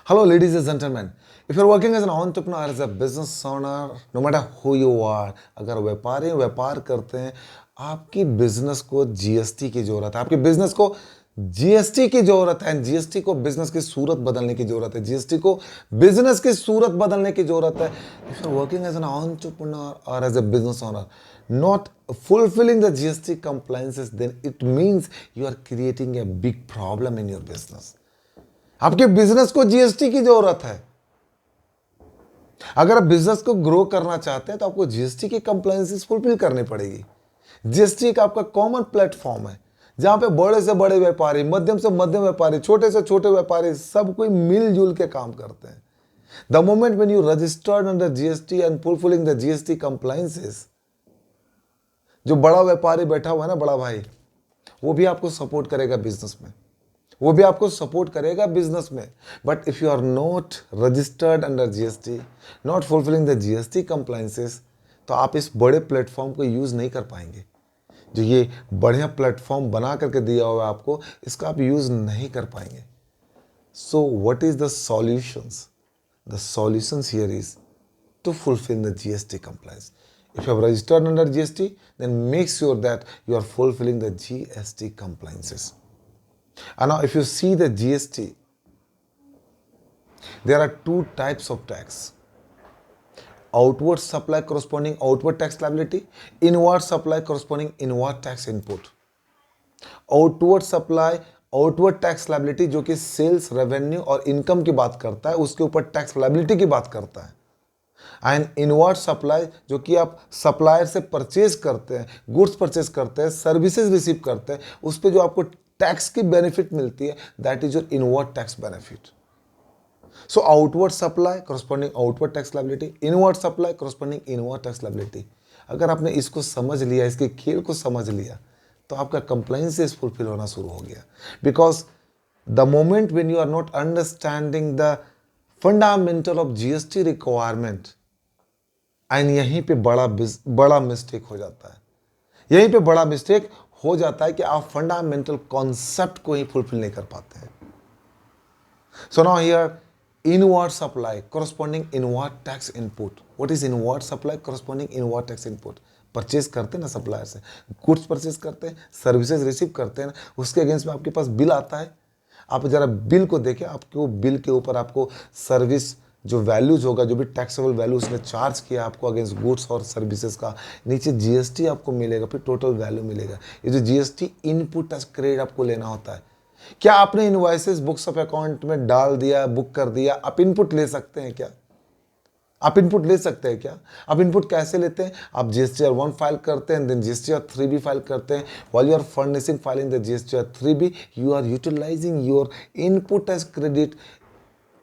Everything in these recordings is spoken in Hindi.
Hello, ladies and gentlemen. If you're working as an entrepreneur, as a business owner, no matter who you are, अगर व्यापारी व्यापार करते हैं, आपकी बिजनेस को जीएसटी की जरूरत है, आपके बिजनेस को जीएसटी की जरूरत है, जीएसटी को बिजनेस की सूरत बदलने की जरूरत है, जीएसटी को बिजनेस की सूरत बदलने की जरूरत है. If you're working as an entrepreneur or as a business owner, not fulfilling the GST compliances, then it means you are creating a big problem in your business. आपके बिजनेस को जीएसटी की जरूरत है. अगर आप बिजनेस को ग्रो करना चाहते हैं तो आपको जीएसटी की कंप्लायंसेस फुलफिल करनी पड़ेगी. जीएसटी एक आपका कॉमन प्लेटफॉर्म है जहां पे बड़े से बड़े व्यापारी, मध्यम से मध्यम व्यापारी, छोटे से छोटे व्यापारी सब कोई मिलजुल के काम करते हैं. The moment when you registered under GST and fulfilling the GST compliances, जो बड़ा व्यापारी बैठा हुआ है ना, बड़ा भाई, वो भी आपको सपोर्ट करेगा बिजनेस में, वो भी आपको सपोर्ट करेगा बिजनेस में. But if you are not registered under GST, not fulfilling the GST compliances, तो आप इस बड़े प्लेटफॉर्म को यूज नहीं कर पाएंगे. जो ये बढ़िया प्लेटफॉर्म बना करके दिया हुआ है आपको, इसका आप यूज नहीं कर पाएंगे. So what is the solutions? The solutions here is to fulfill the GST compliance. If you have registered under GST, then make sure that you are fulfilling the GST compliances. And now if you see the GST, there are two types of tax. Outward supply corresponding outward tax liability, inward supply corresponding inward tax input. Outward supply outward tax liability जो कि सेल्स, रेवेन्यू और इनकम की बात करता है, उसके ऊपर टैक्स लायबिलिटी की बात करता है. एंड इनवर्ड सप्लाई जो कि आप सप्लायर से परचेज करते हैं, गुड्स परचेज करते हैं, सर्विसेज रिसीव करते हैं, उस पर जो आपको टैक्स की बेनिफिट मिलती है, that is your inward tax benefit. So outward supply corresponding outward tax liability, inward supply corresponding inward tax liability. अगर आपने इसको समझ लिया, इसके खेल को समझ लिया, तो आपका कंप्लायंसेस फुलफिल होना शुरू हो गया. Because the moment when you are not understanding the fundamental of GST requirement, and यहीं पे बड़ा मिस्टेक हो जाता है. यहीं पे बड़ा मिस्टेक हो जाता है कि आप फंडामेंटल कॉन्सेप्ट को ही फुलफिल नहीं कर पाते हैं. So now here inward supply corresponding inward tax input. What is inward supply corresponding inward tax input? Purchase करते हैं ना सप्लायर से, गुड्स परचेज करते हैं, सर्विसेज रिसीव करते हैं ना, उसके अगेंस्ट में आपके पास बिल आता है. आप जरा बिल को देखें, आपको बिल के ऊपर आपको सर्विस जो वैल्यूज होगा, जो भी टैक्सेबल वैल्यू उसने चार्ज किया आपको अगेंस्ट गुड्स और सर्विसेज का, नीचे जीएसटी आपको मिलेगा, फिर टोटल वैल्यू मिलेगा. ये जो जीएसटी इनपुट टैक्स क्रेडिट आपको लेना होता है. क्या आपने इनवॉइसेस बुक्स ऑफ अकाउंट में डाल दिया, बुक कर दिया, आप इनपुट ले सकते हैं क्या? आप इनपुट ले सकते हैं क्या? आप इनपुट कैसे लेते हैं? आप जीएसटीआर 1 फाइल करते हैं, देन जीएसटीआर 3B फाइल करते हैं. While you are furnishing filing the GSTR 3B, you are utilising your input as credit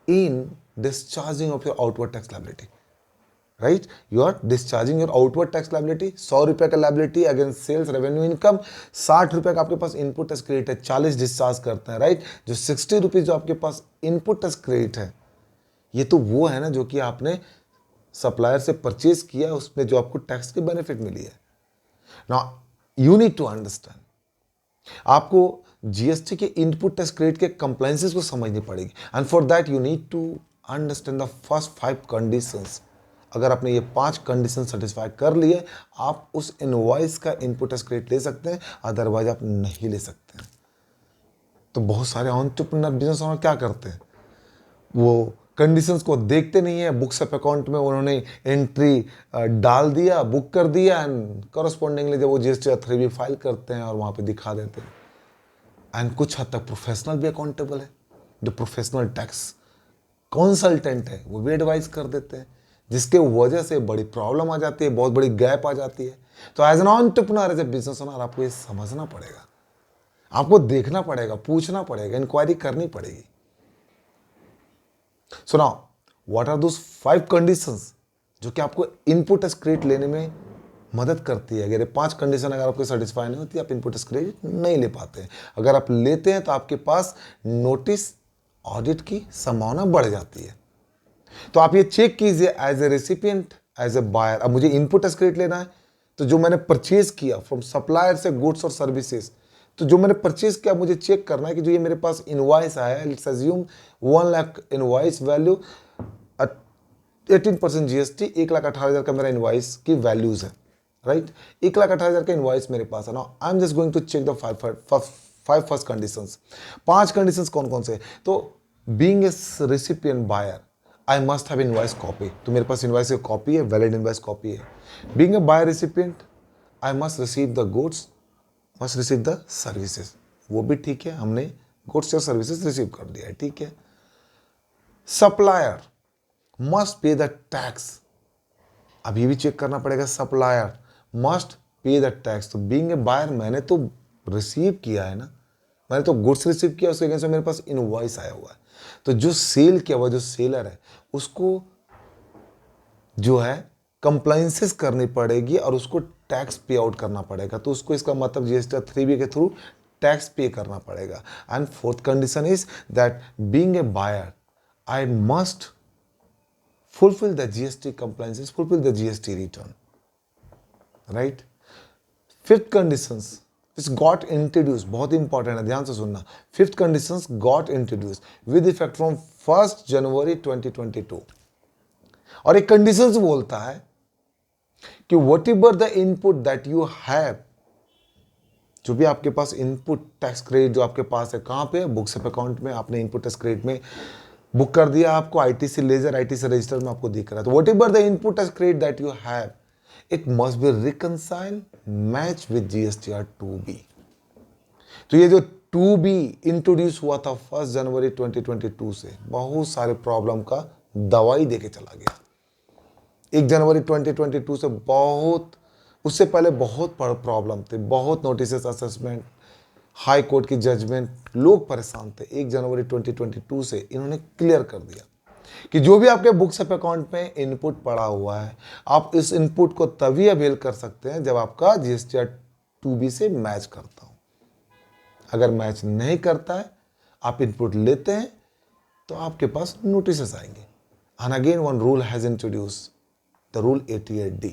in discharging of your outward tax liability, right? You are discharging your outward tax liability. 100 रुपए का liability against sales, revenue, income. 60 रुपए का आपके पास इनपुट टैक्स क्रेडिट है, 40 डिस्चार्ज करते हैं, राइट? जो 60 रुपीज जो आपके पास इनपुट टैक्स क्रेडिट है, ये तो वो है ना जो कि आपने सप्लायर से परचेज किया, उसमें जो आपको टैक्स की बेनिफिट मिली है. Now you need to understand, आपको जीएसटी के इनपुट टैक्स क्रेडिट के कंप्लायंसेस को समझनी पड़ेगी. And for that you need to understand the first 5 conditions. अगर आपने ये 5 कंडीशन सेटिस्फाई कर लिए, आप उस इनवॉइस का इनपुट टैक्स क्रेडिट ले सकते हैं, अदरवाइज आप नहीं ले सकते हैं. तो बहुत सारे एंटरप्रेन्योर बिजनेस ओनर क्या करते हैं, वो कंडीशंस को देखते नहीं है, बुक्स ऑफ अकाउंट में उन्होंने एंट्री डाल दिया, बुक कर दिया, एंड करस्पॉन्डिंगली जब वो जीएसटीआर 3B फाइल करते हैं और वहाँ पे दिखा देते हैं. एंड कुछ हद तक प्रोफेशनल भी अकाउंटेबल है, जो प्रोफेशनल टैक्स कंसल्टेंट है वो भी एडवाइस कर देते हैं, जिसके वजह से बड़ी प्रॉब्लम आ जाती है, बहुत बड़ी गैप आ जाती है. तो as an entrepreneur, as a business owner, आपको ये समझना पड़ेगा, आपको देखना पड़ेगा, पूछना पड़ेगा, इंक्वायरी करनी पड़ेगी. So now what are those 5 conditions जो कि आपको इनपुट टैक्स क्रेडिट लेने में मदद करती है. अगर ये 5 कंडीशन अगर आपको सेटिस्फाई नहीं होती, आप इनपुट टैक्स क्रेडिट नहीं ले पाते हैं. अगर आप लेते हैं तो आपके पास नोटिस ऑडिट की संभावना बढ़ जाती है. तो आप ये चेक कीजिए as a recipient, as a buyer. अब मुझे इनपुट टैक्स क्रेडिट लेना है, तो जो मैंने परचेज किया फ्रॉम सप्लायर से गुड्स और सर्विसेज, तो जो मैंने परचेज किया मुझे चेक करना है कि जो ये मेरे पास इनवॉइस आया है, let's assume 1 lakh invoice value 18% GST, 1,18,000 का मेरा इनवॉइस की वैल्यूज है, राइट। 1,18,000 का इनवॉइस मेरे पास है ना। I am just going to check the five first conditions. 5 conditions कौन कौन से? तो being a recipient buyer I must have invoice copy, तो मेरे पास इनवॉइस की कॉपी है, वैलिड इनवॉइस कॉपी है। Being a buyer recipient I must receive the goods, must receive the services, वो भी ठीक है, हमने गुड्स या सर्विसेज रिसीव कर दिया है, ठीक है। Supplier must pay the tax, अब ये भी चेक करना पड़ेगा, supplier must pay the tax. तो बीइंग ए बायर मैंने तो रिसीव किया है ना, मैंने तो गुड्स रिसीव किया, उसके अगेंस्ट मेरे पास इनवॉइस आया हुआ है। तो जो सेल किया हुआ जो सेलर है उसको जो है कंप्लाइंसेस करनी पड़ेगी और उसको टैक्स पे आउट करना पड़ेगा। तो उसको इसका मतलब जीएसटी 3B के थ्रू टैक्स पे करना पड़ेगा। And fourth condition is that being a buyer I must fulfill the GST compliances, fulfill the GST return, right? Fifth conditions which got introduced, बहुत इंपॉर्टेंट है, ध्यान से सुनना। Fifth conditions got introduced with effect from 1st January 2022, और एक कंडीशंस बोलता है कि whatever the input that you have, जो भी आपके पास इनपुट टैक्स क्रेडिट जो आपके पास है, कहाँ पे है? बुक्स ऑफ अकाउंट में आपने इनपुट टैक्स क्रेडिट में बुक कर दिया, आपको आईटीसी लेजर आईटीसी रजिस्टर में आपको दिख रहा है। तो what ever the input tax credit that you have it must be reconcile match with GSTR 2B। तो ये जो 2B इंट्रोड्यूस हुआ था 1 जनवरी 2022 से, बहुत सारे प्रॉब्लम का दवाई देके चला गया। 1 जनवरी 2022 से बहुत, उससे पहले बहुत प्रॉब्लम थे, बहुत नोटिस असेसमेंट, हाई कोर्ट की जजमेंट, लोग परेशान थे। 1 जनवरी 2022 से इन्होंने क्लियर कर दिया कि जो भी आपके बुक्स ऑफ अकाउंट में इनपुट पड़ा हुआ है, आप इस इनपुट को तभी अवेल कर सकते हैं जब आपका जीएसटीआर 2B से मैच करता हो। अगर मैच नहीं करता है, आप इनपुट लेते हैं तो आपके पास नोटिस आएंगे। And again one rule has introduce, the rule 88D।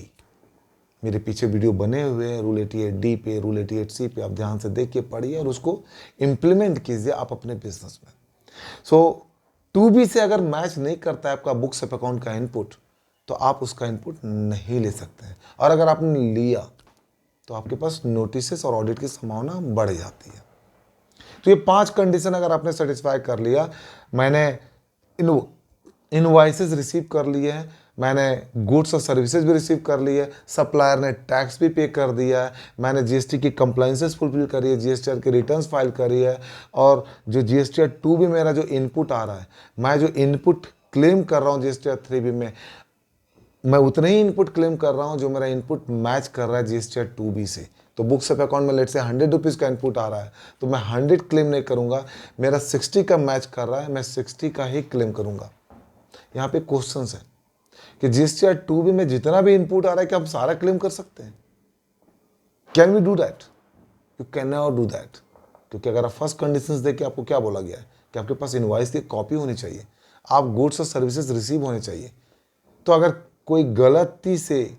मेरे पीछे वीडियो बने हुए हैं रूल 88D पे, रूल 88C पे, आप ध्यान से देखिए, पढ़िए और उसको इम्प्लीमेंट कीजिए आप अपने बिजनेस में। सो 2B से अगर मैच नहीं करता है आपका बुक्स ऑफ अकाउंट का इनपुट, तो आप उसका इनपुट नहीं ले सकते हैं, और अगर आपने लिया तो आपके पास नोटिस और ऑडिट की संभावना बढ़ जाती है। तो ये 5 कंडीशन अगर आपने सेटिस्फाई कर लिया, मैंने इनवॉइसेस रिसीव कर लिए हैं, मैंने गुड्स और सर्विसेज भी रिसीव कर ली है, सप्लायर ने टैक्स भी पे कर दिया है, मैंने जीएसटी की कंप्लाइंसेस फुलफिल करी है, जीएसटीआर के रिटर्न्स फाइल करी है, और जो जीएसटीआर 2B मेरा जो इनपुट आ रहा है, मैं जो इनपुट क्लेम कर रहा हूँ जीएसटीआर 3B में, मैं उतने ही इनपुट क्लेम कर रहा हूँ जो मेरा इनपुट मैच कर रहा है जीएसटीआर 2B से। तो बुक्स ऑफ अकाउंट में लेट से 100 रुपीज़ का इनपुट आ रहा है, तो मैं 100 क्लेम नहीं करूँगा, मेरा 60 का मैच कर रहा है, मैं 60 का ही क्लेम करूँगा। यहाँ पे क्वेश्चन है कि जीएसटीआर 2B में जितना भी इनपुट आ रहा है क्या हम सारा क्लेम कर सकते हैं? Can we do that? You can not do that, क्योंकि अगर आप फर्स्ट कंडीशंस देखिए, आपको क्या बोला गया है कि आपके पास इनवॉइस की कॉपी होनी चाहिए, आप गुड्स और सर्विसेज रिसीव होने चाहिए। तो अगर कोई गलती से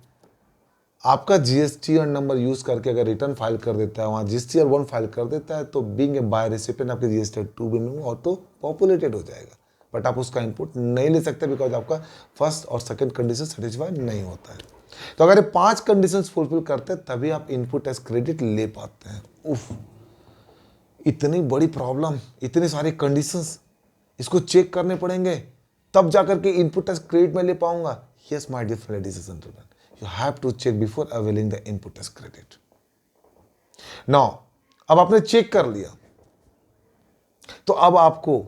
आपका जीएसटीआर नंबर यूज करके अगर रिटर्न फाइल कर देता है, वहाँ जीएसटीआर 1 फाइल कर देता है, तो बीइंग ए बाय रेसिपिएंट आपके जीएसटीआर 2B में ऑटो पॉपुलेटेड हो जाएगा, बट आप उसका इनपुट नहीं ले सकते बिकॉज आपका फर्स्ट और सेकंड कंडीशन सेटिस्फाई नहीं होता है। तो अगर ये 5 कंडीशंस फुलफिल करते हैं तभी आप इनपुट एज क्रेडिट ले पाते हैं। उफ, इतनी बड़ी प्रॉब्लम, इतनी सारी कंडीशंस, इसको चेक करने पड़ेंगे तब जाकर के इनपुट एज क्रेडिट में ले पाऊंगा। Yes my dear ladies and gentleman, you have to check before availing the input as credit. Now अब आपने चेक कर लिया, तो अब आपको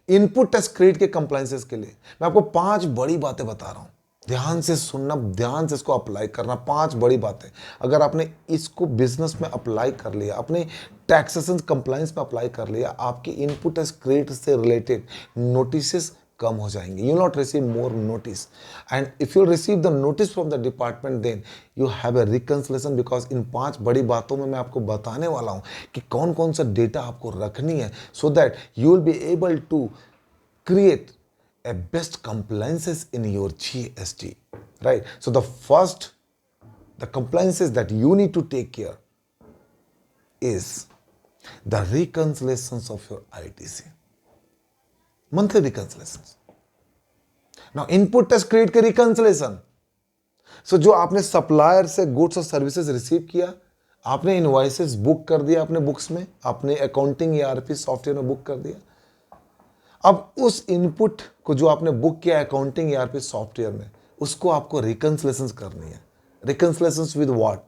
इनपुट टैक्स क्रेडिट के कंप्लायंसेस के लिए मैं आपको 5 बड़ी बातें बता रहा हूं, ध्यान से सुनना, ध्यान से इसको अप्लाई करना। 5 बड़ी बातें अगर आपने इसको बिजनेस में अप्लाई कर लिया, अपने टैक्सेशन कंप्लायंस में अप्लाई कर लिया, आपकी इनपुट टैक्स क्रेडिट से रिलेटेड नोटिस कम हो जाएंगे। You not receive more notice, and if you receive the notice from the department then you have a reconciliation, because in 5 बड़ी बातों में मैं आपको बताने वाला हूं कि कौन कौन सा डेटा आपको रखनी है, so that you will be able to create a best compliances in your GST, right? So the compliances that you need to take care is the reconciliations of your ITC, monthly reconciliations. Now input tax credit के reconciliation, so जो आपने सप्लायर से गुड्स और सर्विसेज रिसीव किया, आपने इनवॉइसेस बुक कर दिया अपने बुक्स में, आपने अकाउंटिंग ERP सॉफ्टवेयर में बुक कर दिया। अब उस इनपुट को जो आपने बुक किया अकाउंटिंग ERP सॉफ्टवेयर में, उसको आपको रिकंसिलेशंस करनी है। Reconciliations with what?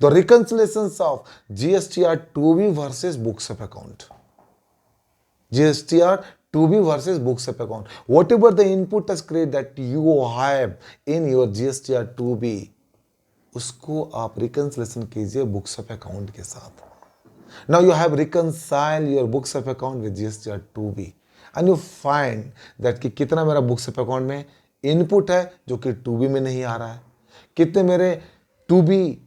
The reconciliations of GSTR 2B versus books of account, GSTR 2B versus books of account. Whatever the input tax credit that you have in your GSTR 2B, उसको आप reconciliation कीजिए books of account के साथ. Now you have reconciled your books of account with GSTR 2B and you find that कि कितना मेरा books of account में input है जो कि 2B में नहीं आ रहा है, कितने मेरे 2B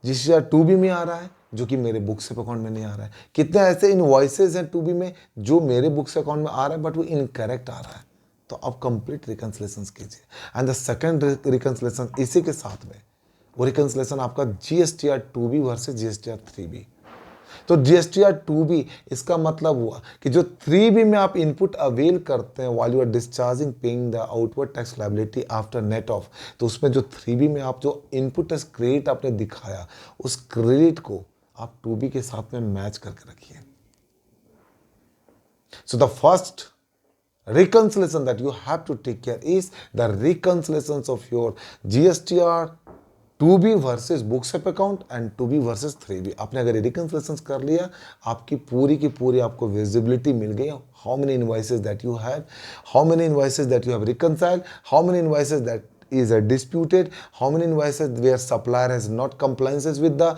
GSTR 2B में आ रहा है जो कि मेरे बुक्स अकाउंट में नहीं आ रहा है, कितने ऐसे इनवॉइसेस हैं 2B में जो मेरे बुक्स अकाउंट में आ रहा है बट वो इनकरेक्ट आ रहा है। तो अब कंप्लीट रिकंसिलेशंस कीजिए। एंड द सेकंड रिकंसिलेशन इसी के साथ में, वो रिकंसिलेशन आपका GSTR 2B versus GSTR 3B। तो GSTR 2B इसका मतलब हुआ कि जो 3B में आप इनपुट अवेल करते हैं while you are discharging paying the outward tax liability after net off, तो उसमें जो 3B में आप जो इनपुट टैक्स क्रेडिट आपने दिखाया, उस क्रेडिट को आप 2B के साथ में मैच करके रखिए। So the first reconciliation that you have to take care is the reconciliations of your GSTR 2B versus books of account and 2B versus 3B। आपने अगर reconciliations कर लिया, आपकी पूरी की पूरी आपको visibility मिल गई, how many invoices that you have, how many invoices that you have reconciled, how many invoices that is disputed, how many invoices where supplier has not compliances with the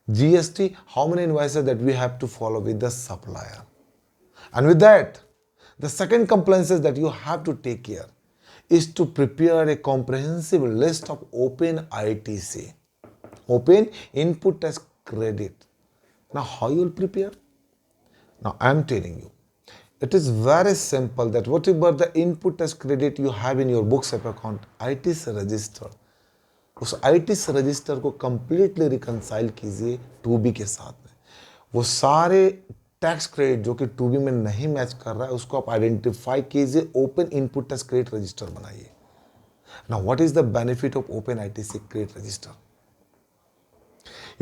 GST, how many invoices that we have to follow with the supplier. And with that, the second compliances that you have to take care is to prepare a comprehensive list of open ITC, open input tax credit. Now, how you will prepare? Now, I am telling you, it is very simple that whatever the input tax credit you have in your books of account, ITC register, उस ITC रजिस्टर को कंप्लीटली रिकंसाइल कीजिए 2B के साथ में। वो सारे टैक्स क्रेडिट जो कि 2B में नहीं मैच कर रहा है उसको आप आइडेंटिफाई कीजिए, open input tax credit register बनाइए। Now what is the benefit of open ITC credit register?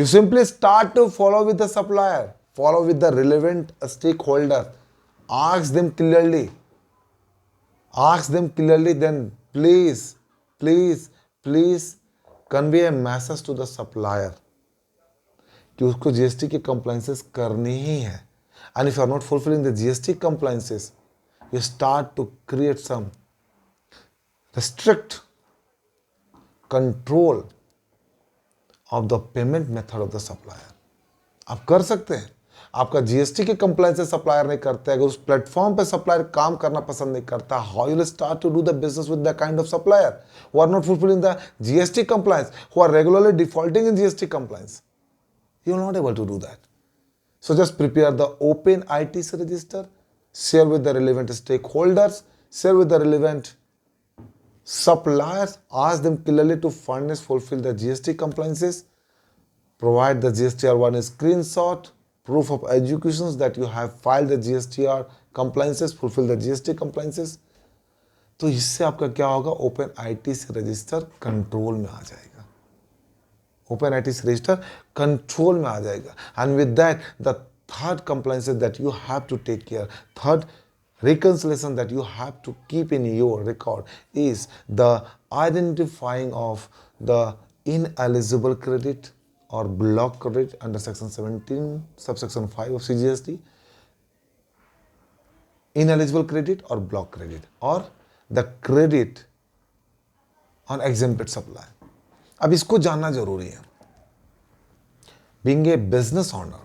You simply start to follow with the supplier, follow with the relevant stakeholder, ask them clearly, then please convey a message to the supplier कि उसको GST की कंप्लाइंसेस करनी ही है। And if you are not fulfilling the GST compliances, you start to create some strict control of the payment method of the supplier. आप कर सकते हैं, आपका GST के compliances सप्लायर नहीं करते, अगर उस प्लेटफॉर्म पे सप्लायर काम करना पसंद नहीं करता, how you will start to do the business with the kind of supplier who are not fulfilling the GST compliance, who are regularly defaulting in GST compliance? You are not able to do that. So just prepare the open ITC register, share with the relevant stakeholders, share with the relevant suppliers, ask them clearly to furnish, fulfill the GST compliances, provide the GSTR1 screenshot, proof of executions that you have filed the GSTR compliances, fulfill the GST compliances. तो इससे आपका क्या होगा? ओपन ITC रजिस्टर कंट्रोल में आ जाएगा, ओपन ITC रजिस्टर कंट्रोल में आ जाएगा। And with that the third compliances that you have to take care, third reconciliation that you have to keep in your record is the identifying of the ineligible credit or block credit under section 17 subsection 5 of CGST, ineligible credit or block credit, or the credit on exempted supply. अब इसको जानना जरूरी है। Being a business owner,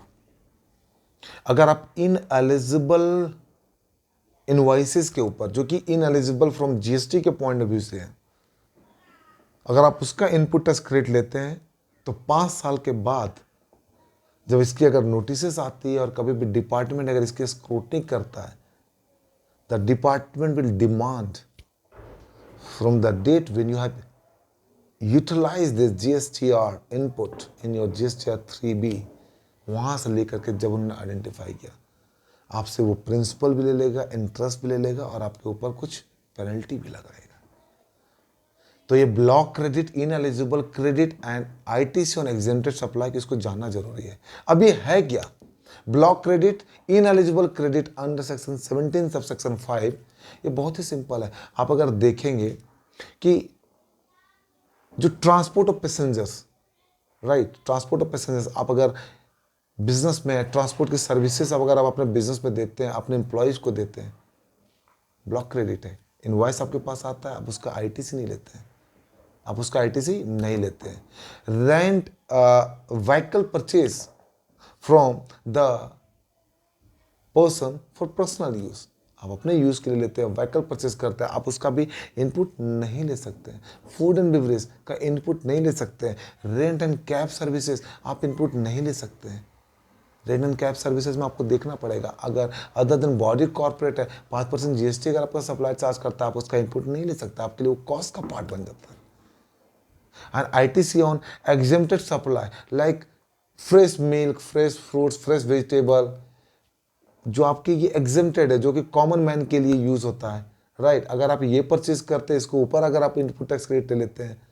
अगर आप इनएलिजिबल इनवॉइसेस के ऊपर, जो कि इनएलिजिबल फ्रॉम GST के पॉइंट ऑफ व्यू से है, अगर आप उसका इनपुट टैक्स क्रेडिट लेते हैं तो 5 साल के बाद जब इसकी अगर नोटिसेस आती है और कभी भी डिपार्टमेंट अगर इसकी स्क्रूटनी करता है, the department will demand from the date when you have utilize this GSTR input in your GSTR 3B वहाँ से लेकर के जब उन्होंने आइडेंटिफाई किया, आपसे वो प्रिंसिपल भी ले लेगा, इंटरेस्ट भी ले लेगा और आपके ऊपर कुछ पेनल्टी भी लगाएगा। तो ये block credit, ineligible credit and ITC on exempted supply, इसको जानना जरूरी है। अब ये है क्या? Block credit, ineligible credit under section 17 sub section 5, ये बहुत ही सिंपल है। आप अगर देखेंगे कि जो transport of passengers, right, transport of passengers, आप अगर बिजनेस में ट्रांसपोर्ट की सर्विसेज अगर आप अपने बिजनेस में देते हैं, अपने एम्प्लॉयज को देते हैं, ब्लॉक क्रेडिट है। इनवॉइस आपके पास आता है, आप उसका आईटीसी नहीं लेते हैं, आप उसका आईटीसी नहीं लेते हैं। Rent vehicle purchase from the person for personal use, आप अपने यूज के लिए लेते हैं, व्हीकल परचेज करते हैं, आप उसका भी इनपुट नहीं ले सकते हैं। फूड एंड बेवरेज का इनपुट नहीं ले सकते हैं। रेंट एंड कैब सर्विसेज आप इनपुट नहीं ले सकते हैं। रेंट एंड कैब सर्विसेज में आपको देखना पड़ेगा, अगर अदर देन बॉडी कॉर्पोरेट है, 5% जीएसटी अगर आपका सप्लाई चार्ज करता है, आप उसका इनपुट नहीं ले सकते, आपके लिए वो कॉस्ट का पार्ट बन जाता है। And ITC on exempted supply like fresh milk, fresh fruits, fresh vegetable, जो आपके ये एग्जेम्प्टेड है, जो कि कॉमन मैन के लिए यूज होता है, राइट। अगर आप ये परचेज करते हैं, इसको ऊपर अगर आप इनपुट टैक्स क्रेडिट ले लेते हैं,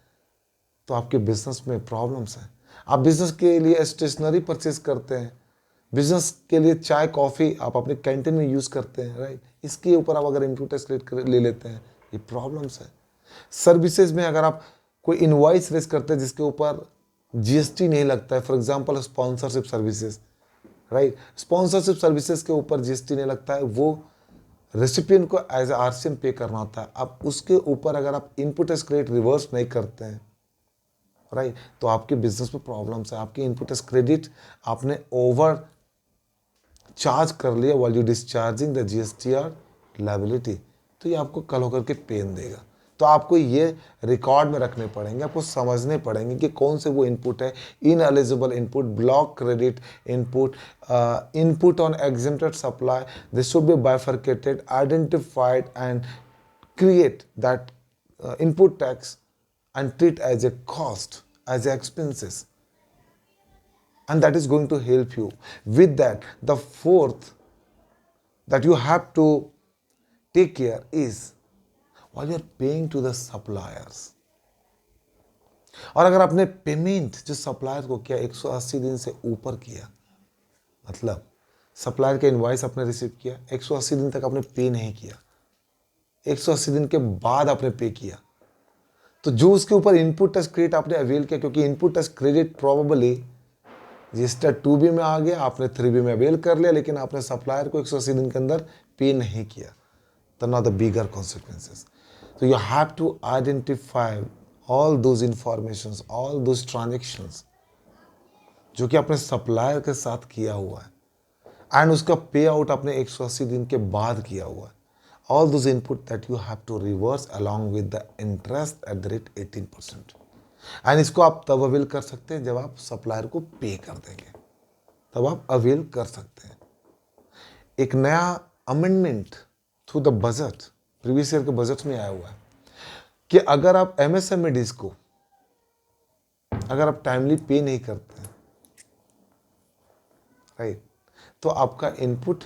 तो आपके बिजनेस में प्रॉब्लम्स हैं। आप बिजनेस के लिए स्टेशनरी परचेज करते हैं, बिजनेस के लिए चाय कॉफ़ी आप अपने कैंटीन में यूज़ करते हैं, राइट, इसके ऊपर आप अगर इनपुट टैक्स क्रेडिट ले लेते हैं, ये प्रॉब्लम्स है। सर्विसेज में अगर आप कोई इनवॉइस रेस करते हैं जिसके ऊपर जीएसटी नहीं लगता है, for example sponsorship services, right, sponsorship services के ऊपर जीएसटी नहीं लगता है, वो रेसिपिएंट को एज ए आरसीएम पे करना होता है। अब उसके ऊपर अगर आप इनपुट टैक्स क्रेडिट रिवर्स नहीं करते हैं, राइट, तो आपके बिजनेस में प्रॉब्लम्स है। आपके इनपुट टैक्स क्रेडिट आपने ओवर चार्ज कर लिया while you discharging the GSTR liability, तो ये आपको कल होकर के पेन देगा। तो आपको ये रिकॉर्ड में रखने पड़ेंगे, आपको समझने पड़ेंगे कि कौन से वो इनपुट है, ineligible input, block credit input, input on exempted supply, this should be bifurcated, identified and create that input tax and treat as a cost, as expenses, and that is going to help you. With that, the fourth that you have to take care is while you are paying to the suppliers, और अगर आपने पेमेंट जो सप्लायर को किया 180 दिन से ऊपर किया, मतलब सप्लायर का इनवॉइस आपने रिसीव किया, 180 दिन तक आपने पे नहीं किया, 180 दिन के बाद आपने पे किया, तो जो उसके ऊपर इनपुट टैक्स क्रेडिट आपने अवेल किया, क्योंकि input tax credit probably register 2B में आ गया, आपने 3B में अवेल कर लिया, लेकिन आपने सप्लायर को 180 दिन के अंदर पे नहीं किया, तो नॉट द बिगर कॉन्सिक्वेंसेस। तो you have to identify all those informations, all those transactions जो कि आपने सप्लायर के साथ किया हुआ है, एंड उसका पे आउट आपने 180 दिन के बाद किया हुआ है। All those input that you have to reverse along with the interest at the rate 18%, and इसको आप तब अवेल कर सकते हैं जब आप सप्लायर को पे कर देंगे, तब आप अवेल कर सकते हैं। एक नया amendment through the budget, previous year के बजट में आया हुआ है कि अगर आप एमएसएमईडीज को अगर आप टाइमली पे नहीं करते हैं, राइट, तो आपका इनपुट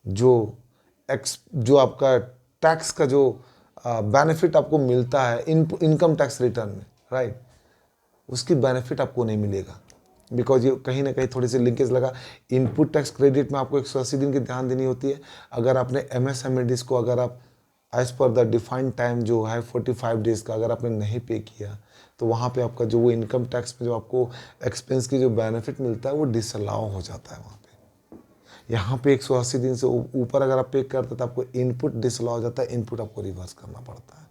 जो आपका टैक्स का जो बेनिफिट आपको मिलता है इनकम टैक्स रिटर्न में, राइट, उसकी बेनिफिट आपको नहीं मिलेगा, बिकॉज ये कहीं ना कहीं थोड़ी सी लिंकेज लगा। इनपुट टैक्स क्रेडिट में आपको 180 दिन की ध्यान देनी होती है। अगर आपने एमएसएमईडीज को अगर आप as per the defined time जो है 45 डेज का अगर आपने नहीं पे किया, तो वहाँ पे आपका जो वो इनकम टैक्स में जो आपको एक्सपेंस की जो बेनिफिट मिलता है वो डिसअलाउ हो जाता है वहाँ पे। यहाँ पे 180 दिन से ऊपर अगर आप पे करते तो आपको इनपुट डिसअलाउ हो जाता है, इनपुट आपको रिवर्स करना पड़ता है।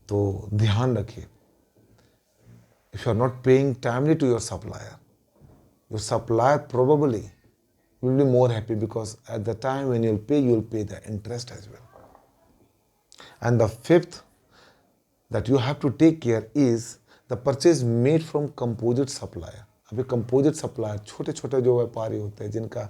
तो ध्यान रखिए, if you are not paying timely to your supplier probably will be more happy, because at the time when you'll pay the interest as well. And the fifth that you have to take care is the purchase made from composite supplier. अभी कंपोजिट सप्लायर छोटे छोटे जो व्यापारी होते हैं जिनका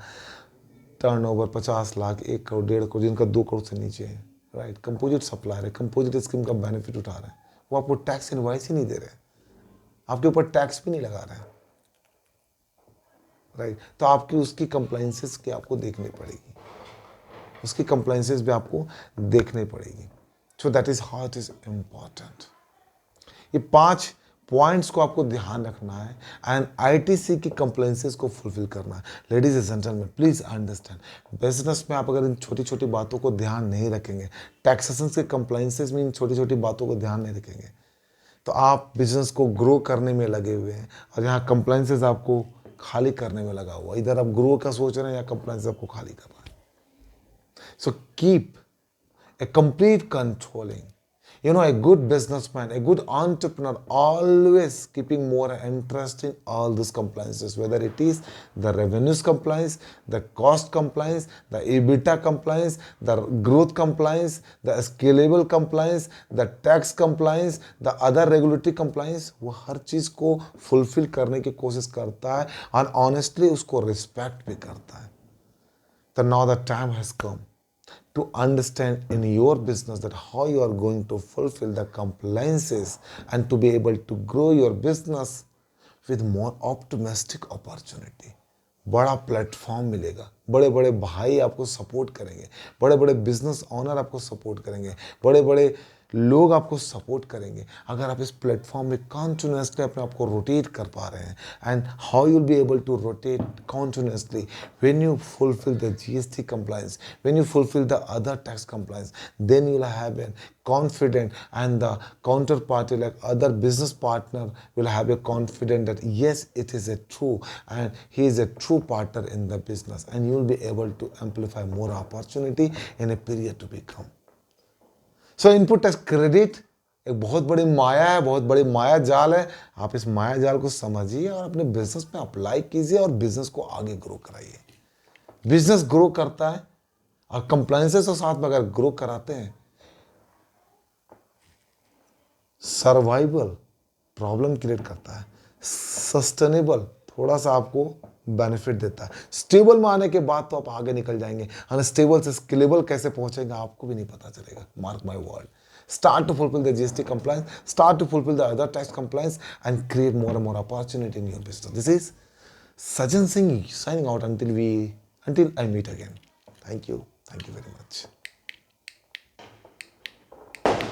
टर्नओवर 50 लाख, 1 करोड़, 1.5 करोड़, जिनका 2 करोड़ से नीचे है, राइट, कंपोजिट सप्लायर है, कंपोजिट स्कीम का बेनिफिट उठा रहे हैं, वो आपको टैक्स इनवॉइस ही नहीं दे रहे हैं, आपके ऊपर टैक्स भी नहीं लगा रहे हैं, राइट, तो आपकी उसकी कंप्लाइंसेस की आपको देखनी पड़ेगी, उसकी कंप्लाइंसेस भी आपको देखनी पड़ेगी। So that is how it is important. ये 5 पॉइंट्स को आपको ध्यान रखना है एंड आईटीसी की कंप्लाइंसेस को फुलफिल करना है। Ladies and gentleman, please understand, business में आप अगर इन छोटी छोटी बातों को ध्यान नहीं रखेंगे, टैक्सेशन के कंप्लाइंसेस में इन छोटी छोटी बातों को ध्यान नहीं रखेंगे, तो आप बिजनेस को ग्रो करने में लगे हुए हैं और यहाँ कंप्लाइंसेस आपको खाली करने में लगा हुआ। इधर आप ग्रो का सोच रहे हैं या कंप्लाइंसेस आपको खाली कर रहा है। So keep a complete controlling. You know, a good businessman, a good entrepreneur, always keeping more interest in all these compliances, whether it is the revenues compliance, the cost compliance, the EBITDA compliance, the growth compliance, the scalable compliance, the tax compliance, the other regulatory compliance, वो हर चीज़ को fulfill करने की कोशिश करता है और honestly उसको respect भी करता है। So now the time has come to understand in your business that how you are going to fulfill the compliances and to be able to grow your business with more optimistic opportunity. बड़ा प्लेटफॉर्म मिलेगा, बड़े बड़े भाई आपको सपोर्ट करेंगे, बड़े बड़े बिजनेस ओनर आपको सपोर्ट करेंगे, बड़े बड़े लोग आपको सपोर्ट करेंगे अगर आप इस प्लेटफॉर्म में कॉन्टिन्यूसली अपने आप को रोटेट कर पा रहे हैं। And how you'll be able to rotate continuously when you fulfil the GST compliance, when you fulfil the other tax compliance, then you will have an confident and the counterparty like other business partner will have a confident that yes, it is a true and he is a true partner in the business and you will be able to amplify more opportunity in a period to become. So input tax credit एक बहुत बड़ी माया है, बहुत बड़ी माया जाल है। आप इस माया जाल को समझिए और अपने बिजनेस में अप्लाई कीजिए और बिजनेस को आगे ग्रो कराइए। बिजनेस ग्रो करता है और कंप्लायंसेस के साथ में अगर ग्रो कराते हैं, सर्वाइवल प्रॉब्लम क्रिएट करता है, सस्टेनेबल थोड़ा सा आपको बेनिफिट देता है, स्टेबल में आने के बाद तो आप आगे निकल जाएंगे। अनस्टेबल से स्केलेबल कैसे पहुंचेंगे आपको भी नहीं पता चलेगा। Mark my word, start to fulfill the GST compliance, start to fulfill the other tax compliance and create more and more opportunity in your business. This is Sajan Singh signing out until I meet again. Thank you very much.